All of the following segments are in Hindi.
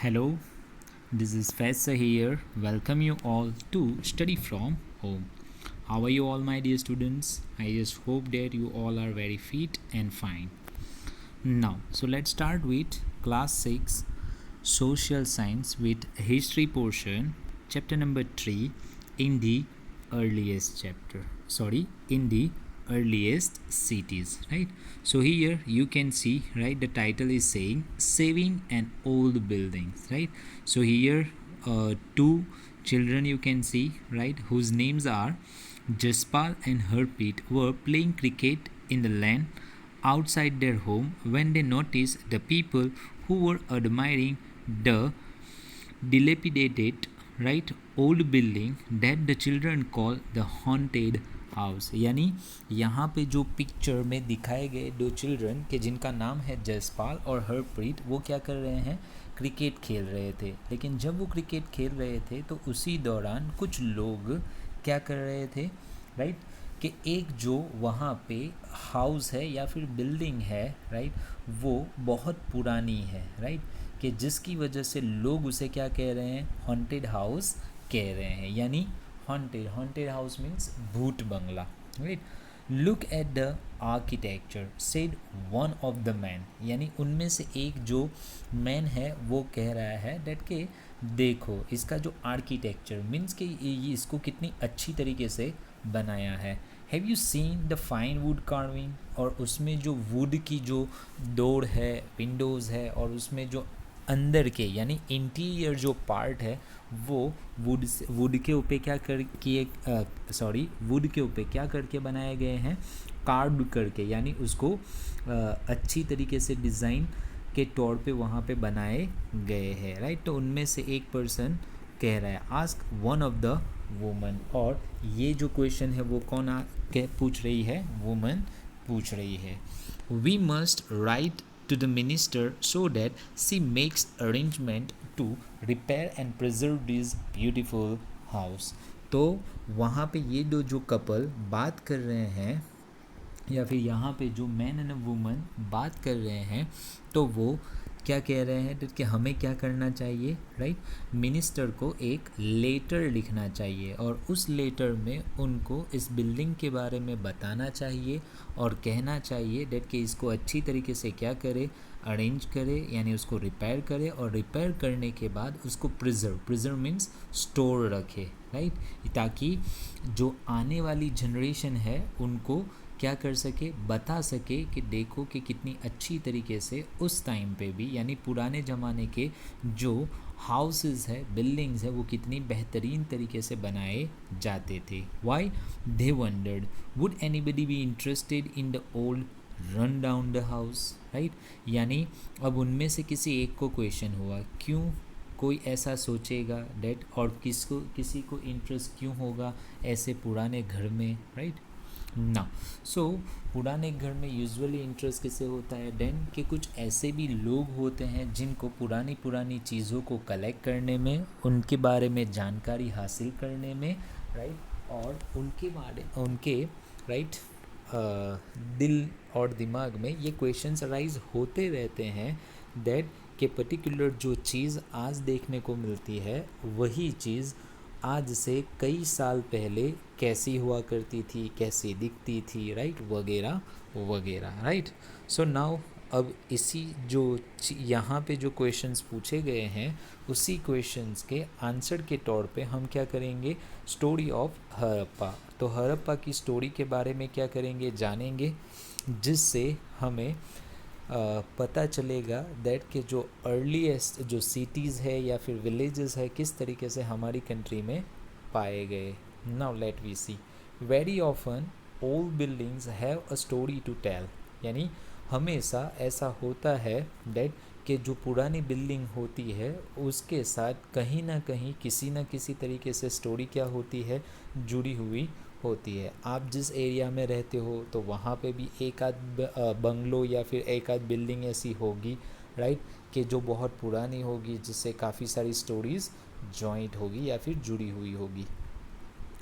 Hello, this is Faisal here. Welcome you all to Study from Home. How are you all, my dear students? I just hope that you all are very fit and fine. Now, so let's start with class 6 social science with history portion, chapter number 3 in the earliest chapter. In the earliest cities, right? So here you can see, right, the title is saying saving an old buildings, right? So here two children you can see, right, whose names are Jaspal and Harpreet were playing cricket in the lane outside their home when they noticed the people who were admiring the dilapidated, right, old building that the children call the haunted house. यानी यहाँ पे जो पिक्चर में दिखाए गए दो चिल्ड्रन के जिनका नाम है जसपाल और हरप्रीत, वो क्या कर रहे हैं, क्रिकेट खेल रहे थे. लेकिन जब वो क्रिकेट खेल रहे थे तो उसी दौरान कुछ लोग क्या कर रहे थे, राइट, कि एक जो वहाँ पे हाउस है या फिर बिल्डिंग है, राइट, वो बहुत पुरानी है, राइट, कि जिसकी वजह से लोग उसे क्या कह रहे हैं, हॉन्टेड हाउस कह रहे हैं. यानी हॉन्टेड हाउस मीन्स भूत बंगला, right. Look at the architecture said one of the man. यानी उनमें से एक जो मैन है वो कह रहा है डेट के देखो इसका जो आर्किटेक्चर मीन्स कि ये इसको कितनी अच्छी तरीके से बनाया है. Have you seen the fine wood carving. और उसमें जो वुड की जो डोर है, विंडोज़ है, और उसमें जो अंदर के यानी इंटीरियर जो पार्ट है वो वुड के ऊपर क्या वुड के ऊपर क्या करके बनाए गए हैं, कार्व करके, यानी उसको अच्छी तरीके से डिज़ाइन के तौर पे वहाँ पे बनाए गए हैं, राइट. तो उनमें से एक पर्सन कह रहा है ask one of the woman. और ये जो क्वेश्चन है वो कौन पूछ रही है, वुमन पूछ रही है. We must write to the minister so that she makes arrangement to repair and preserve this beautiful house. तो वहाँ पे ये दो जो कपल बात कर रहे हैं या फिर यहाँ पे जो मैन एंड वुमन बात कर रहे हैं, तो वो क्या कह रहे हैं कि हमें क्या करना चाहिए, राइट, मिनिस्टर को एक लेटर लिखना चाहिए और उस लेटर में उनको इस बिल्डिंग के बारे में बताना चाहिए और कहना चाहिए डेट कि इसको अच्छी तरीके से क्या करे, अरेंज करे, यानी उसको रिपेयर करे, और रिपेयर करने के बाद उसको प्रिजर्व मीन्स स्टोर रखे, राइट, ताकि जो आने वाली जनरेशन है उनको क्या कर सके, बता सके कि देखो कि कितनी अच्छी तरीके से उस टाइम पे भी, यानी पुराने ज़माने के जो हाउसेस है, बिल्डिंग्स है, वो कितनी बेहतरीन तरीके से बनाए जाते थे. Why they wondered would anybody be interested in the old run down the house, right. यानी अब उनमें से किसी एक को क्वेश्चन हुआ, क्यों कोई ऐसा सोचेगा डेट, और किसी को इंटरेस्ट क्यों होगा ऐसे पुराने घर में, राइट. ना सो पुराने घर में यूजुअली इंटरेस्ट किसे होता है देन कि कुछ ऐसे भी लोग होते हैं जिनको पुरानी चीज़ों को कलेक्ट करने में, उनके बारे में जानकारी हासिल करने में, राइट, और उनके राइट दिल और दिमाग में ये क्वेश्चंस अराइज होते रहते हैं दैट कि पर्टिकुलर जो चीज़ आज देखने को मिलती है वही चीज़ आज से कई साल पहले कैसी हुआ करती थी, कैसी दिखती थी, राइट, वगैरह वगैरह, राइट. सो नाउ अब इसी जो यहाँ पे जो क्वेश्चंस पूछे गए हैं उसी क्वेश्चंस के आंसर के तौर पे हम क्या करेंगे, स्टोरी ऑफ हड़प्पा. तो हड़प्पा की स्टोरी के बारे में क्या करेंगे, जानेंगे, जिससे हमें पता चलेगा दैट कि जो अर्लीस्ट जो सिटीज़ है या फिर विलेजेस है किस तरीके से हमारी कंट्री में पाए गए. Now let we see. Very often old buildings have a story to tell. यानी हमेशा ऐसा होता है दैट कि जो पुरानी बिल्डिंग होती है उसके साथ कहीं ना कहीं किसी न किसी तरीके से स्टोरी क्या होती है, जुड़ी हुई होती है. आप जिस एरिया में रहते हो तो वहाँ पे भी एक आध बंगलो या फिर एक आध बिल्डिंग ऐसी होगी, राइट, कि जो बहुत पुरानी होगी, जिससे काफ़ी सारी स्टोरीज़ जॉइंट होगी या फिर जुड़ी हुई होगी.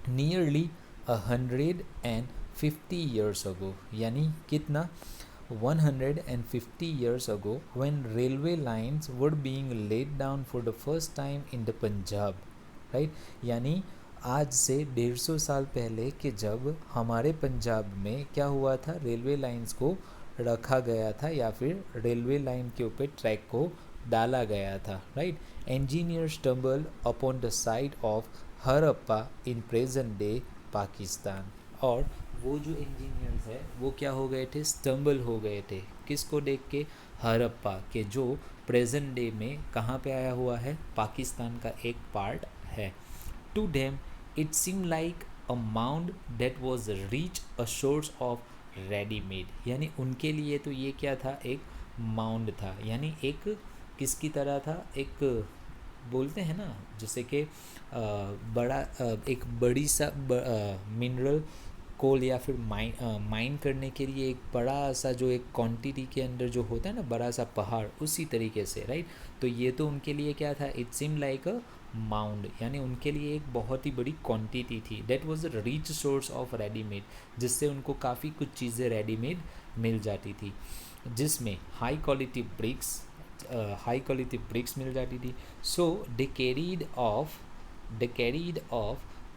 Nearly 150 years ago. यानी कितना, 150 years ago when railway lines were being laid down for the first time in the Punjab, right? यानी आज से 150 साल पहले कि जब हमारे पंजाब में क्या हुआ था, रेलवे लाइंस को रखा गया था या फिर रेलवे लाइन के ऊपर ट्रैक को डाला गया था, right? engineers stumbled upon the site of Harappa in present day Pakistan. और वो जो इंजीनियर्स है वो क्या हो गए थे, स्टम्बल हो गए थे, किसको देख के, हरप्पा के, जो प्रेजेंट डे में कहाँ पे आया हुआ है, पाकिस्तान का एक पार्ट है। To them it seem like a mound that was rich a source of readymade, यानी उनके लिए तो ये क्या था, एक माउंड था, यानी एक किसकी तरह था, एक बोलते हैं ना जैसे कि बड़ा एक बड़ी सा मिनरल कोल या फिर माइन करने के लिए एक बड़ा सा जो एक क्वांटिटी के अंदर जो होता है ना बड़ा सा पहाड़, उसी तरीके से, राइट? तो ये तो उनके लिए क्या था, it seem like a mound, यानी उनके लिए एक बहुत ही बड़ी क्वांटिटी थी। That was a rich source of readymade, जिससे उनको काफ़ी कुछ चीज़ें रेडीमेड मिल जाती थी, जिसमें हाई क्वालिटी ब्रिक्स मिल जाती थी। So they carried off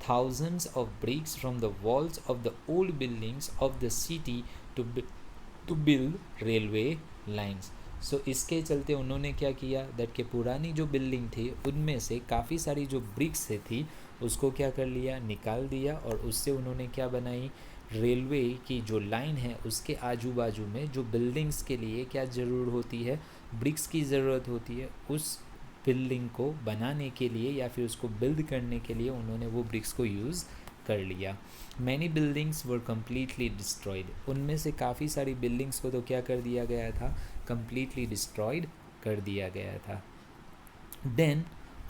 thousands of bricks from the walls of the old buildings of the city to build railway lines. सो इसके चलते उन्होंने क्या किया, दैट के पुरानी जो बिल्डिंग थी उनमें से काफ़ी सारी जो ब्रिक्स से थी उसको क्या कर लिया, निकाल दिया, और उससे उन्होंने क्या बनाई, रेलवे की जो लाइन है उसके आजू बाजू में जो बिल्डिंग्स के लिए क्या ज़रूर होती है, ब्रिक्स की ज़रूरत होती है, उस बिल्डिंग को बनाने के लिए या फिर उसको बिल्ड करने के लिए उन्होंने वो ब्रिक्स को यूज़ कर लिया। Many buildings were completely destroyed, उनमें से काफ़ी सारी बिल्डिंग्स को तो क्या कर दिया गया था, कम्प्लीटली डिस्ट्रॉयड कर दिया गया था। देन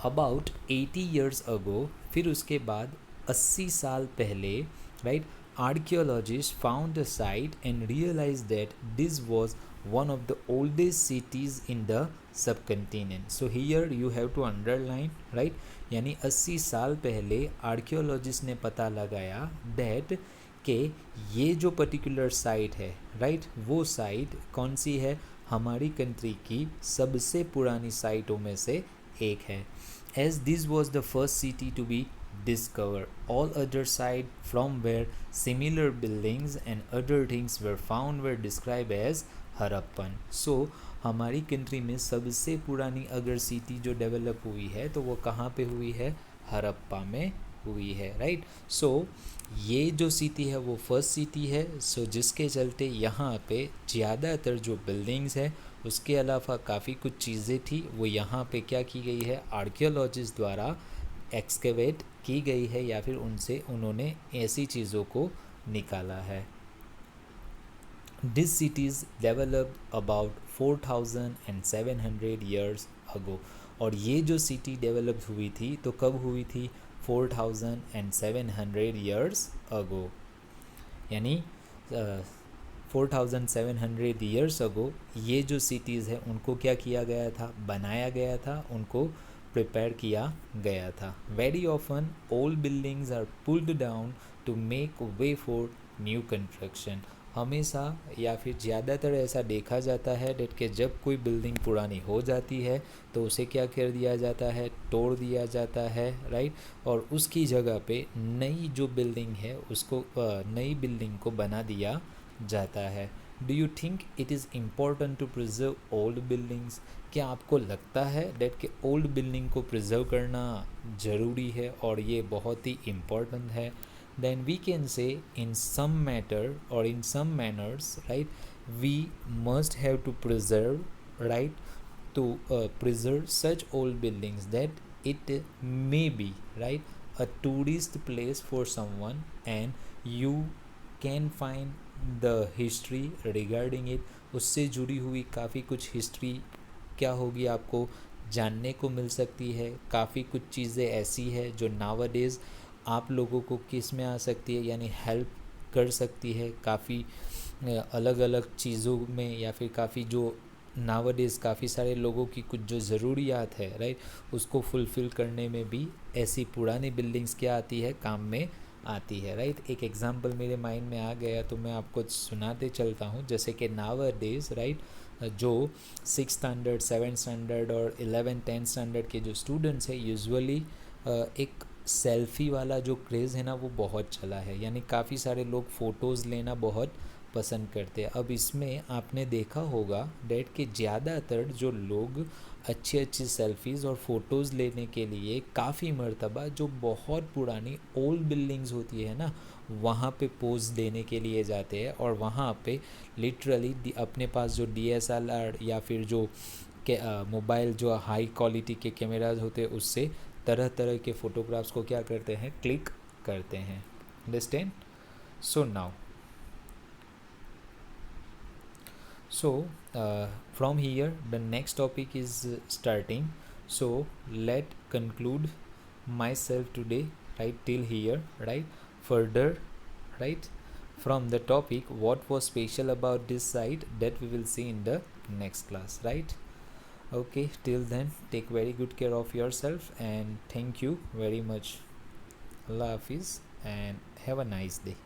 अबाउट 80 years अगो, फिर उसके बाद 80 साल पहले, right, archaeologists found the site and realized that this was one of the oldest cities in the subcontinent. So here you have to underline, right? यानी 80 साल पहले आर्कियोलॉजिस्ट ने पता लगाया दैट कि ये जो पर्टिकुलर साइट है, राइट, वो साइट कौन सी है, हमारी कंट्री की सबसे पुरानी साइटों में से एक है। As this was the first city to be discover, all other side from where similar buildings and other things were found were described as Harappan. So हमारी कंट्री में सबसे पुरानी अगर सिटी जो डेवलप हुई है तो वो कहाँ पे हुई है, हरप्पा में हुई है, राइट? सो ये जो सिटी है वो फर्स्ट सिटी है, सो जिसके चलते यहाँ पे ज़्यादातर जो बिल्डिंग्स है उसके अलावा काफ़ी कुछ चीज़ें थी वो यहाँ पे क्या की गई है, आर्कियोलॉजिस्ट द्वारा एक्सकेवेट की गई है या फिर उनसे उन्होंने ऐसी चीज़ों को निकाला है। This cities developed about 4700 years अगो, और ये जो सिटी डेवलप हुई थी तो कब हुई थी, 4700 years अगो, यानी 4700 years अगो ये जो सिटीज़ है उनको क्या किया गया था, बनाया गया था, उनको प्रिपेयर किया गया था। Very often old buildings are pulled down to make way for new construction, हमेशा या फिर ज़्यादातर ऐसा देखा जाता है डेट के जब कोई बिल्डिंग पुरानी हो जाती है तो उसे क्या कर दिया जाता है, तोड़ दिया जाता है, राइट, और उसकी जगह पे नई जो बिल्डिंग है उसको नई बिल्डिंग को बना दिया जाता है। Do you think it is important to preserve old buildings, क्या आपको लगता है डेट के ओल्ड बिल्डिंग को प्रिजर्व करना ज़रूरी है और ये बहुत ही इम्पॉर्टेंट है? Then we can say in some matter और in some manners, right, we must have to preserve, right, to preserve such old buildings that it may be, right, a tourist place for someone and you can find the history regarding it, उससे जुड़ी हुई काफ़ी कुछ हिस्ट्री क्या होगी आपको जानने को मिल सकती है, काफ़ी कुछ चीज़ें ऐसी है जो नावडेज आप लोगों को किस में आ सकती है, यानी हेल्प कर सकती है काफ़ी अलग अलग चीज़ों में, या फिर काफ़ी जो नावडेज काफ़ी सारे लोगों की कुछ जो ज़रूरियात है, राइट, उसको फुलफ़िल करने में भी ऐसी पुरानी बिल्डिंग्स क्या आती है, काम में आती है, राइट। एक एग्जांपल मेरे माइंड में आ गया तो मैं आपको सुनाते चलता हूँ, जैसे कि नावर डेज, राइट, जो 6 स्टैंडर्ड 7 स्टैंडर्ड और 11 10 स्टैंडर्ड के जो स्टूडेंट्स हैं, यूजुअली एक सेल्फ़ी वाला जो क्रेज़ है ना वो बहुत चला है, यानी काफ़ी सारे लोग फ़ोटोज़ लेना बहुत पसंद करते हैं। अब इसमें आपने देखा होगा डेट कि ज़्यादातर जो लोग अच्छी अच्छी सेल्फ़ीज़ और फ़ोटोज़ लेने के लिए काफ़ी मर्तबा जो बहुत पुरानी ओल्ड बिल्डिंग्स होती है ना वहाँ पे पोज देने के लिए जाते हैं, और वहाँ पे लिटरली अपने पास जो DSLR या फिर जो मोबाइल जो हाई क्वालिटी के कैमराज होते हैं उससे तरह तरह के फ़ोटोग्राफ्स को क्या करते हैं, क्लिक करते हैं। Understand? So now, so from here the next topic is starting. So let conclude myself today, right, till here, right. Further, right, from the topic what was special about this site, that we will see in the next class, right. Okay, till then take very good care of yourself and thank you very much. Allah Hafiz and have a nice day.